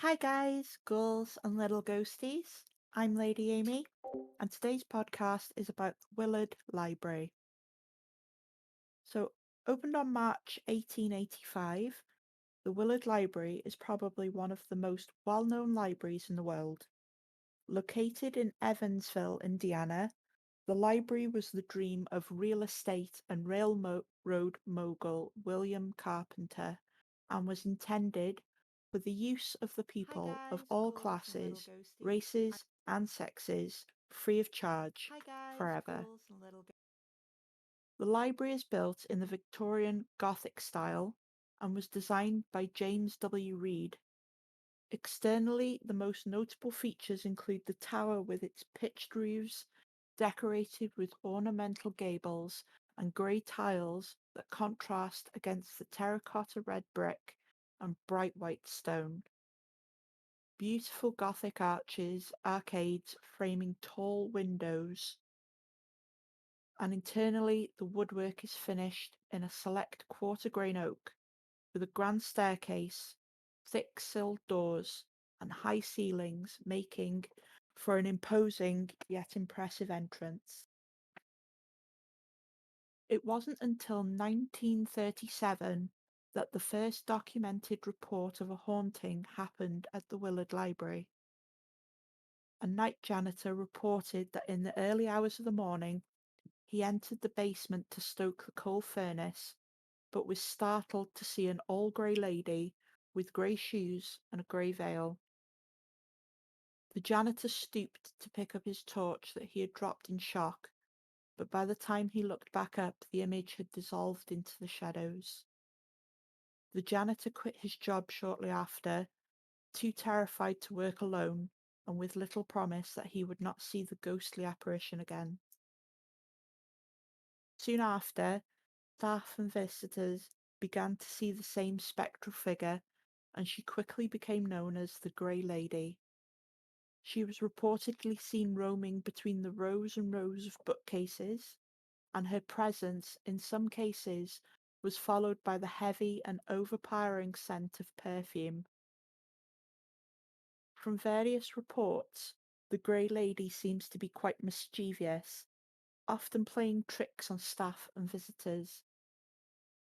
Hi guys, ghouls and little ghosties. I'm Lady Amy, and today's podcast is about the Willard Library. So, opened on March 1885, the Willard Library is probably one of the most well-known libraries in the world. Located in Evansville, Indiana, the library was the dream of real estate and railroad mogul William Carpenter and was intended for the use of the Hi people of guys, all ghouls and little classes, ghosties. races, and sexes, free of charge, Hi guys, forever. ghouls and little. The library is built in the Victorian Gothic style and was designed by James W. Reed. Externally, the most notable features include the tower with its pitched roofs, decorated with ornamental gables and grey tiles that contrast against the terracotta red brick and bright white stone. Beautiful Gothic arcades framing tall windows, and internally the woodwork is finished in a select quarter-grain oak with a grand staircase, thick-silled doors, and high ceilings, making for an imposing yet impressive entrance. It wasn't until 1937 that the first documented report of a haunting happened at the Willard Library. A night janitor reported that in the early hours of the morning he entered the basement to stoke the coal furnace, but was startled to see an all-grey lady with grey shoes and a grey veil. The janitor stooped to pick up his torch that he had dropped in shock, but by the time he looked back up, the image had dissolved into the shadows. The janitor quit his job shortly after, too terrified to work alone, and with little promise that he would not see the ghostly apparition again. Soon after, staff and visitors began to see the same spectral figure, and she quickly became known as the Grey Lady. She was reportedly seen roaming between the rows and rows of bookcases, and her presence, in some cases, was followed by the heavy and overpowering scent of perfume. From various reports, the Grey Lady seems to be quite mischievous, often playing tricks on staff and visitors.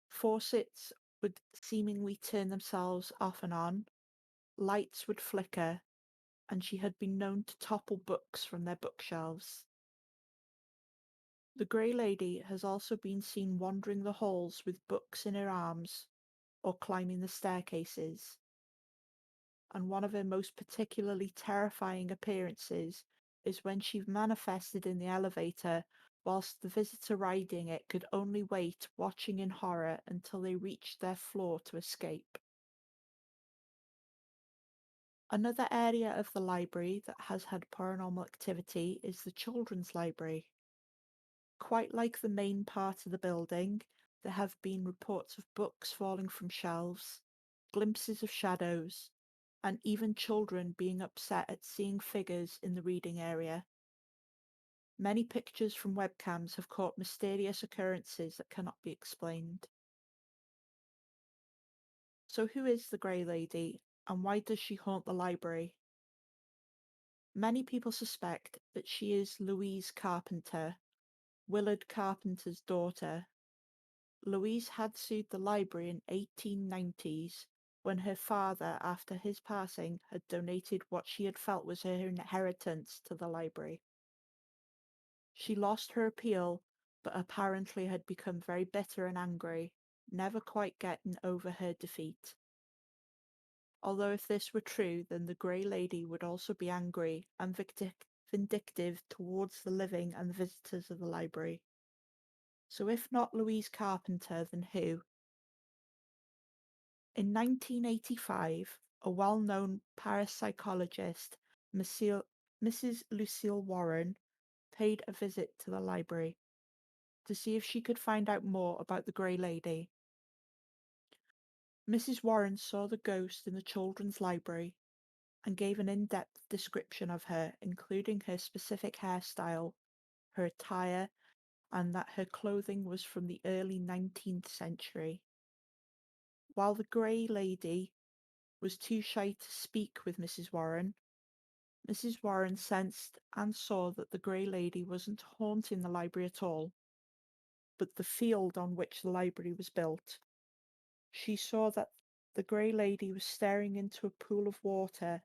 Faucets would seemingly turn themselves off and on, lights would flicker, and she had been known to topple books from their bookshelves. The Grey Lady has also been seen wandering the halls with books in her arms or climbing the staircases, and one of her most particularly terrifying appearances is when she manifested in the elevator whilst the visitor riding it could only wait, watching in horror until they reached their floor to escape. Another area of the library that has had paranormal activity is the children's library. Quite like the main part of the building, there have been reports of books falling from shelves, glimpses of shadows, and even children being upset at seeing figures in the reading area. Many pictures from webcams have caught mysterious occurrences that cannot be explained. So who is the Grey Lady, and why does she haunt the library? Many people suspect that she is Louise Carpenter, Willard Carpenter's daughter. Louise had sued the library in 1890s when her father, after his passing, had donated what she had felt was her inheritance to the library. She lost her appeal, but apparently had become very bitter and angry, never quite getting over her defeat. Although if this were true, then the Grey Lady would also be angry and vindictive towards the living and the visitors of the library. So if not Louise Carpenter, then who? In 1985, a well-known parapsychologist, Mrs. Lucille Warren, paid a visit to the library to see if she could find out more about the Grey Lady. Mrs. Warren saw the ghost in the children's library and gave an in-depth description of her, including her specific hairstyle, her attire, and that her clothing was from the early 19th century. While the Grey Lady was too shy to speak with Mrs. Warren. Mrs. Warren sensed and saw that the Grey Lady wasn't haunting the library at all, but the field on which the library was built. She saw that the Grey Lady was staring into a pool of water,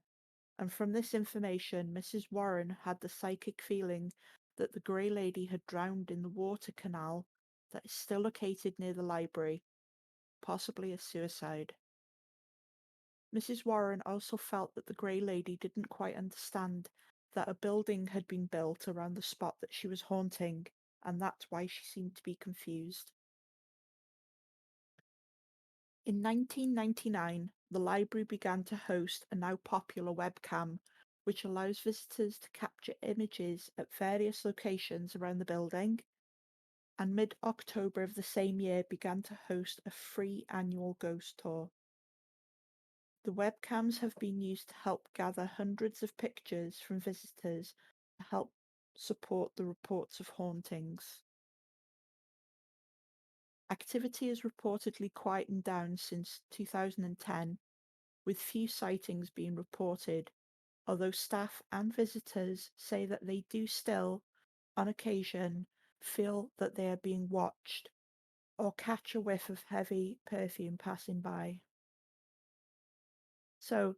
and from this information Mrs. Warren had the psychic feeling that the Grey Lady had drowned in the water canal that is still located near the library, possibly a suicide. Mrs. Warren also felt that the Grey Lady didn't quite understand that a building had been built around the spot that she was haunting, and that's why she seemed to be confused. In 1999, the library began to host a now popular webcam, which allows visitors to capture images at various locations around the building, and mid-October of the same year began to host a free annual ghost tour. The webcams have been used to help gather hundreds of pictures from visitors to help support the reports of hauntings. Activity has reportedly quietened down since 2010, with few sightings being reported, although staff and visitors say that they do still, on occasion, feel that they are being watched or catch a whiff of heavy perfume passing by. So,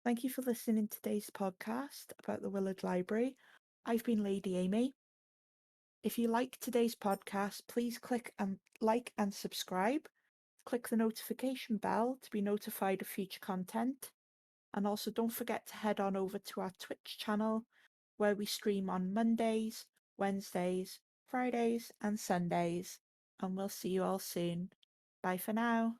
thank you for listening to today's podcast about the Willard Library. I've been Lady Amy. If you like today's podcast, please click and like and subscribe. Click the notification bell to be notified of future content. And also don't forget to head on over to our Twitch channel where we stream on Mondays, Wednesdays, Fridays, and Sundays. And we'll see you all soon. Bye for now.